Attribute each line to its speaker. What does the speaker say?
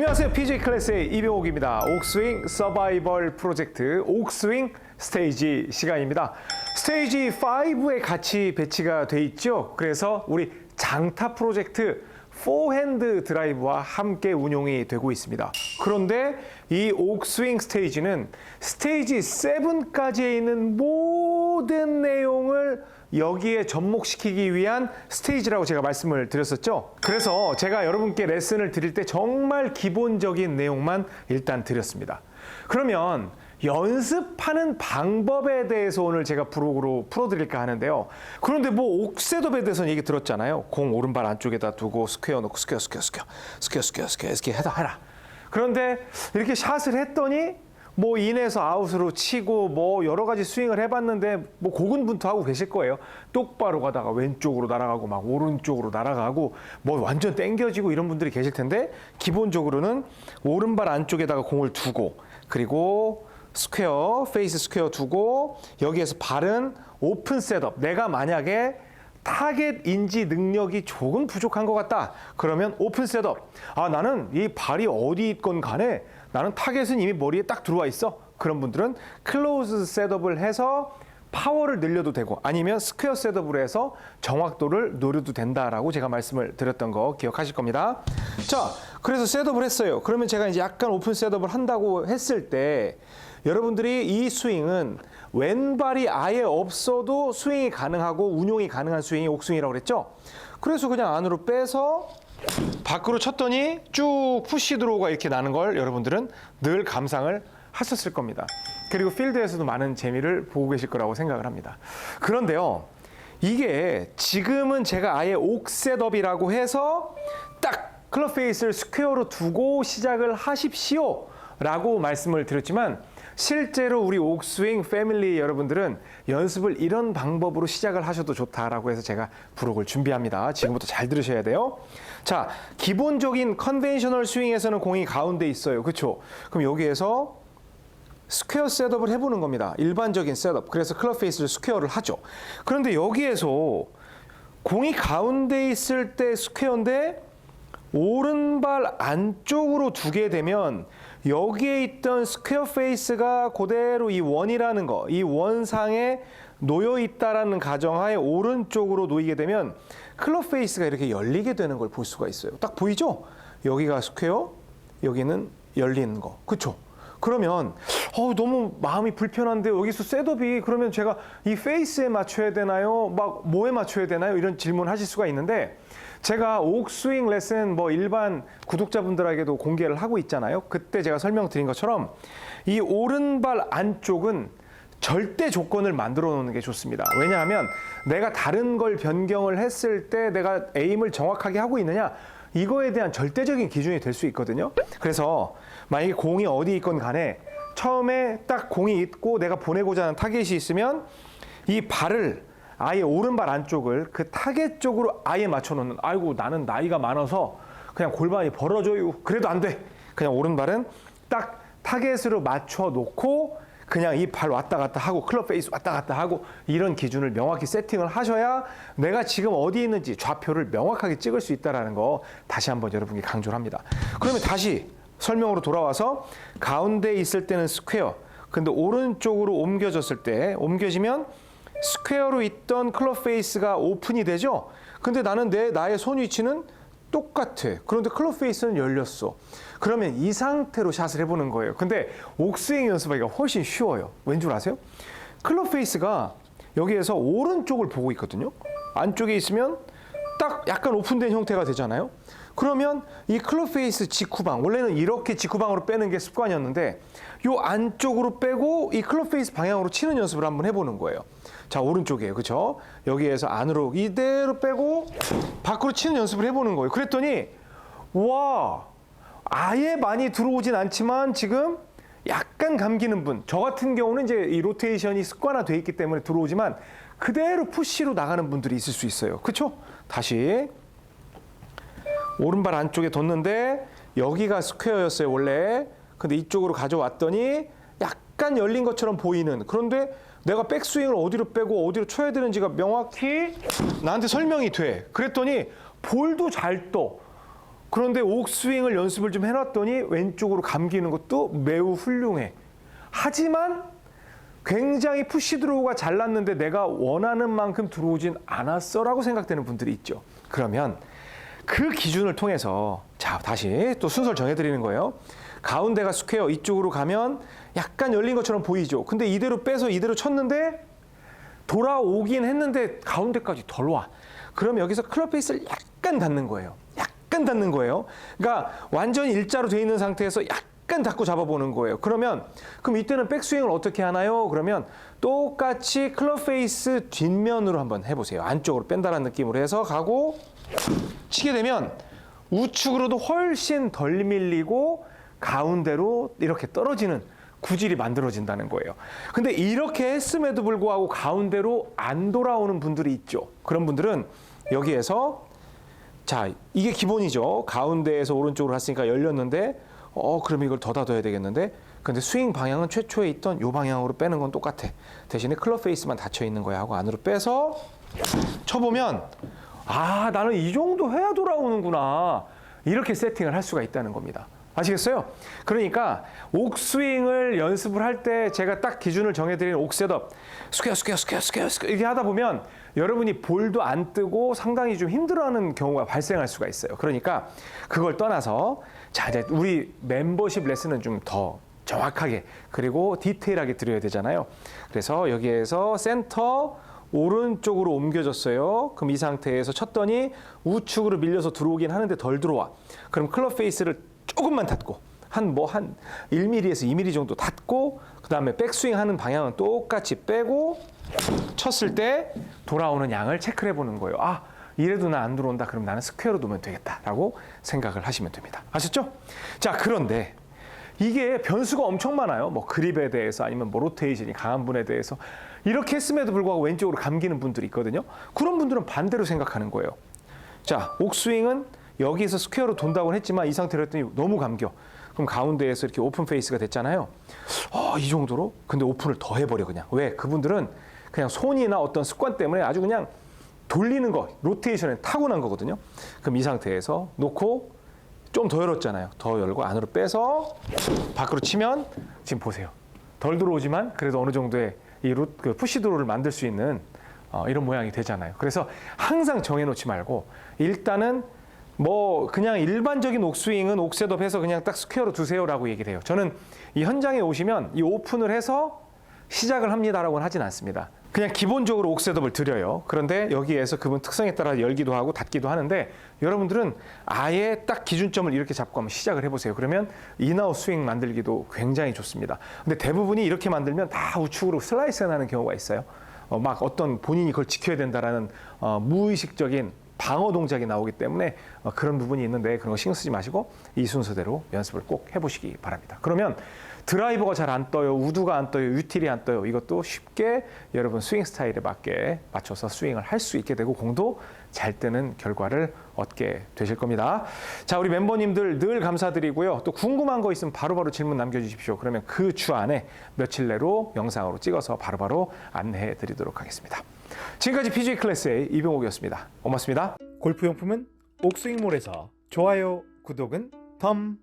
Speaker 1: 안녕하세요. PJ 클래스의 이병옥입니다. 옥스윙 서바이벌 프로젝트 옥스윙 스테이지 시간입니다. 스테이지 5에 같이 배치가 돼 있죠. 그래서 우리 장타 프로젝트 포핸드 드라이브와 함께 운용이 되고 있습니다. 그런데 이 옥스윙 스테이지는 스테이지 7까지에 있는 모든 내용을 여기에 접목시키기 위한 스테이지라고 제가 말씀을 드렸었죠. 그래서 제가 여러분께 레슨을 드릴 때 정말 기본적인 내용만 일단 드렸습니다. 그러면 연습하는 방법에 대해서 오늘 제가 브로그로 풀어드릴까 하는데요. 그런데 뭐 옥셋업에 대해서는 얘기 들었잖아요. 공 오른발 안쪽에다 두고 스퀘어 놓고 스퀘어 이렇게 해라. 그런데 이렇게 샷을 했더니 뭐 인에서 아웃으로 치고 뭐 여러 가지 스윙을 해봤는데 뭐 고군분투하고 계실 거예요. 똑바로 가다가 왼쪽으로 날아가고 막 오른쪽으로 날아가고 뭐 완전 땡겨지고 이런 분들이 계실 텐데, 기본적으로는 오른발 안쪽에다가 공을 두고, 그리고 스퀘어, 페이스 스퀘어 두고, 여기에서 발은 오픈 셋업. 내가 만약에 타겟 인지 능력이 조금 부족한 것 같다. 그러면 오픈 셋업. 아, 나는 이 발이 어디 있건 간에 나는 타겟은 이미 머리에 딱 들어와 있어. 그런 분들은 클로즈 셋업을 해서 파워를 늘려도 되고, 아니면 스퀘어 셋업을 해서 정확도를 노려도 된다라고 제가 말씀을 드렸던 거 기억하실 겁니다. 자, 그래서 셋업을 했어요. 그러면 제가 이제 약간 오픈 셋업을 한다고 했을 때, 여러분들이 이 스윙은 왼발이 아예 없어도 스윙이 가능하고 운용이 가능한 스윙이 옥스윙이라고 그랬죠. 그래서 그냥 안으로 빼서 밖으로 쳤더니 쭉 푸시 드로우가 이렇게 나는 걸 여러분들은 늘 감상을 하셨을 겁니다. 그리고 필드에서도 많은 재미를 보고 계실 거라고 생각을 합니다. 그런데요, 이게 지금은 제가 아예 옥셋업이라고 해서 딱 클럽 페이스를 스퀘어로 두고 시작을 하십시오 라고 말씀을 드렸지만, 실제로 우리 옥스윙 패밀리 여러분들은 연습을 이런 방법으로 시작을 하셔도 좋다라고 해서 제가 브록을 준비합니다. 지금부터 잘 들으셔야 돼요. 자, 기본적인 컨벤셔널 스윙에서는 공이 가운데 있어요. 그렇죠? 그럼 여기에서 스퀘어 셋업을 해보는 겁니다. 일반적인 셋업. 그래서 클럽 페이스를 스퀘어를 하죠. 그런데 여기에서 공이 가운데 있을 때 스퀘어인데 오른발 안쪽으로 두게 되면 여기에 있던 스퀘어 페이스가 그대로 이 원이라는 거, 이 원상에 놓여 있다라는 가정하에 오른쪽으로 놓이게 되면 클럽 페이스가 이렇게 열리게 되는 걸 볼 수가 있어요. 딱 보이죠? 여기가 스퀘어, 여기는 열리는 거. 그렇죠? 그러면 너무 마음이 불편한데 여기서 셋업이, 그러면 제가 이 페이스에 맞춰야 되나요? 막 뭐에 맞춰야 되나요? 이런 질문 하실 수가 있는데, 제가 옥스윙 레슨 뭐 일반 구독자분들에게도 공개를 하고 있잖아요. 그때 제가 설명드린 것처럼 이 오른발 안쪽은 절대 조건을 만들어 놓는 게 좋습니다. 왜냐하면 내가 다른 걸 변경을 했을 때 내가 에임을 정확하게 하고 있느냐, 이거에 대한 절대적인 기준이 될 수 있거든요. 그래서 만약에 공이 어디 있건 간에 처음에 딱 공이 있고 내가 보내고자 하는 타겟이 있으면 이 발을 아예 오른발 안쪽을 그 타겟 쪽으로 아예 맞춰놓는, 아이고 나는 나이가 많아서 그냥 골반이 벌어져요. 그래도 안 돼. 그냥 오른발은 딱 타겟으로 맞춰놓고 그냥 이 발 왔다 갔다 하고 클럽 페이스 왔다 갔다 하고, 이런 기준을 명확히 세팅을 하셔야 내가 지금 어디 있는지 좌표를 명확하게 찍을 수 있다는 거 다시 한번 여러분께 강조를 합니다. 그러면 다시 설명으로 돌아와서, 가운데 있을 때는 스퀘어, 근데 오른쪽으로 옮겨졌을 때, 옮겨지면 스퀘어로 있던 클럽 페이스가 오픈이 되죠. 근데 나는 나의 손 위치는 똑같아. 그런데 클럽 페이스는 열렸어. 그러면 이 상태로 샷을 해보는 거예요. 근데 옥스윙 연습하기가 훨씬 쉬워요. 왠 줄 아세요? 클럽 페이스가 여기에서 오른쪽을 보고 있거든요. 안쪽에 있으면 딱 약간 오픈된 형태가 되잖아요. 그러면 이 클럽 페이스 직후방, 원래는 이렇게 직후방으로 빼는 게 습관이었는데 요 안쪽으로 빼고 이 클럽 페이스 방향으로 치는 연습을 한번 해보는 거예요. 자, 오른쪽이에요. 그렇죠? 여기에서 안으로 이대로 빼고 밖으로 치는 연습을 해보는 거예요. 그랬더니 와, 아예 많이 들어오진 않지만 지금 약간 감기는 분, 저 같은 경우는 이제 이 로테이션이 습관화되어 있기 때문에 들어오지만 그대로 푸시로 나가는 분들이 있을 수 있어요. 그렇죠? 다시 오른발 안쪽에 뒀는데 여기가 스퀘어였어요, 원래. 근데 이쪽으로 가져왔더니 약간 열린 것처럼 보이는, 그런데 내가 백스윙을 어디로 빼고 어디로 쳐야 되는지가 명확히 나한테 설명이 돼. 그랬더니 볼도 잘 떠. 그런데 옥스윙을 연습을 좀 해놨더니 왼쪽으로 감기는 것도 매우 훌륭해. 하지만 굉장히 푸시 드로우가 잘 났는데 내가 원하는 만큼 들어오진 않았어라고 생각되는 분들이 있죠. 그러면 그 기준을 통해서 자, 다시 또 순서를 정해드리는 거예요. 가운데가 스퀘어, 이쪽으로 가면 약간 열린 것처럼 보이죠. 근데 이대로 빼서 이대로 쳤는데 돌아오긴 했는데 가운데까지 덜 와. 그럼 여기서 클럽 페이스를 약간 닫는 거예요. 약간 닫는 거예요. 그러니까 완전히 일자로 돼 있는 상태에서 약간 닫고 잡아보는 거예요. 그럼 이때는 백스윙을 어떻게 하나요? 그러면 똑같이 클럽 페이스 뒷면으로 한번 해보세요. 안쪽으로 뺀다는 느낌으로 해서 가고 치게 되면 우측으로도 훨씬 덜 밀리고 가운데로 이렇게 떨어지는 구질이 만들어진다는 거예요. 근데 이렇게 했음에도 불구하고 가운데로 안 돌아오는 분들이 있죠. 그런 분들은 여기에서 자, 이게 기본이죠. 가운데에서 오른쪽으로 갔으니까 열렸는데 그럼 이걸 더 닫아야 되겠는데 근데 스윙 방향은 최초에 있던 이 방향으로 빼는 건 똑같아. 대신에 클럽 페이스만 닫혀 있는 거야 하고 안으로 빼서 쳐보면 아, 나는 이 정도 해야 돌아오는구나. 이렇게 세팅을 할 수가 있다는 겁니다. 아시겠어요? 그러니까 옥스윙을 연습을 할 때 제가 딱 기준을 정해드리는 옥셋업 스퀘어 이렇게 하다 보면 여러분이 볼도 안 뜨고 상당히 좀 힘들어하는 경우가 발생할 수가 있어요. 그러니까 그걸 떠나서 자, 이제 우리 멤버십 레슨은 좀 더 정확하게 그리고 디테일하게 드려야 되잖아요. 그래서 여기에서 센터 오른쪽으로 옮겨졌어요. 그럼 이 상태에서 쳤더니 우측으로 밀려서 들어오긴 하는데 덜 들어와. 그럼 클럽 페이스를 조금만 닫고 한 1mm에서 2mm 정도 닫고 그다음에 백스윙 하는 방향은 똑같이 빼고 쳤을 때 돌아오는 양을 체크를 해보는 거예요. 아, 이래도 나 안 들어온다. 그럼 나는 스퀘어로 두면 되겠다라고 생각을 하시면 됩니다. 아셨죠? 자, 그런데 이게 변수가 엄청 많아요. 뭐 그립에 대해서 아니면 뭐 로테이션이 강한 분에 대해서 이렇게 했음에도 불구하고 왼쪽으로 감기는 분들이 있거든요. 그런 분들은 반대로 생각하는 거예요. 자, 옥스윙은 여기서 스퀘어로 돈다고 했지만 이 상태로 했더니 너무 감겨. 그럼 가운데에서 이렇게 오픈 페이스가 됐잖아요. 이 정도로? 근데 오픈을 더 해버려 그냥. 왜? 그분들은 그냥 손이나 어떤 습관 때문에 아주 그냥 돌리는 거, 로테이션에 타고난 거거든요. 그럼 이 상태에서 놓고 좀 더 열었잖아요. 더 열고 안으로 빼서 밖으로 치면 지금 보세요. 덜 들어오지만 그래도 어느 정도의 그 푸시 드로우를 만들 수 있는 이런 모양이 되잖아요. 그래서 항상 정해놓지 말고 일단은 뭐 그냥 일반적인 옥스윙은 옥셋업 해서 그냥 딱 스퀘어로 두세요라고 얘기를 해요. 저는 이 현장에 오시면 이 오픈을 해서 시작을 합니다라고는 하진 않습니다. 그냥 기본적으로 옥셋업을 드려요. 그런데 여기에서 그분 특성에 따라 열기도 하고 닫기도 하는데 여러분들은 아예 딱 기준점을 이렇게 잡고 한번 시작을 해보세요. 그러면 인아웃 스윙 만들기도 굉장히 좋습니다. 근데 대부분이 이렇게 만들면 다 우측으로 슬라이스가 나는 경우가 있어요. 막 어떤 본인이 그걸 지켜야 된다라는 무의식적인 방어 동작이 나오기 때문에 그런 부분이 있는데 그런 거 신경 쓰지 마시고 이 순서대로 연습을 꼭 해보시기 바랍니다. 그러면 드라이버가 잘 안 떠요, 우드가 안 떠요, 유틸이 안 떠요. 이것도 쉽게 여러분 스윙 스타일에 맞춰서 스윙을 할 수 있게 되고 공도 잘 뜨는 결과를 얻게 되실 겁니다. 자, 우리 멤버님들 늘 감사드리고요. 또 궁금한 거 있으면 바로바로 질문 남겨주십시오. 그러면 그 주 안에 며칠 내로 영상으로 찍어서 바로바로 안내해 드리도록 하겠습니다. 지금까지 PGA 클래스의 이병옥이었습니다. 고맙습니다. 골프용품은 옥스윙몰에서 좋아요, 구독은 덤.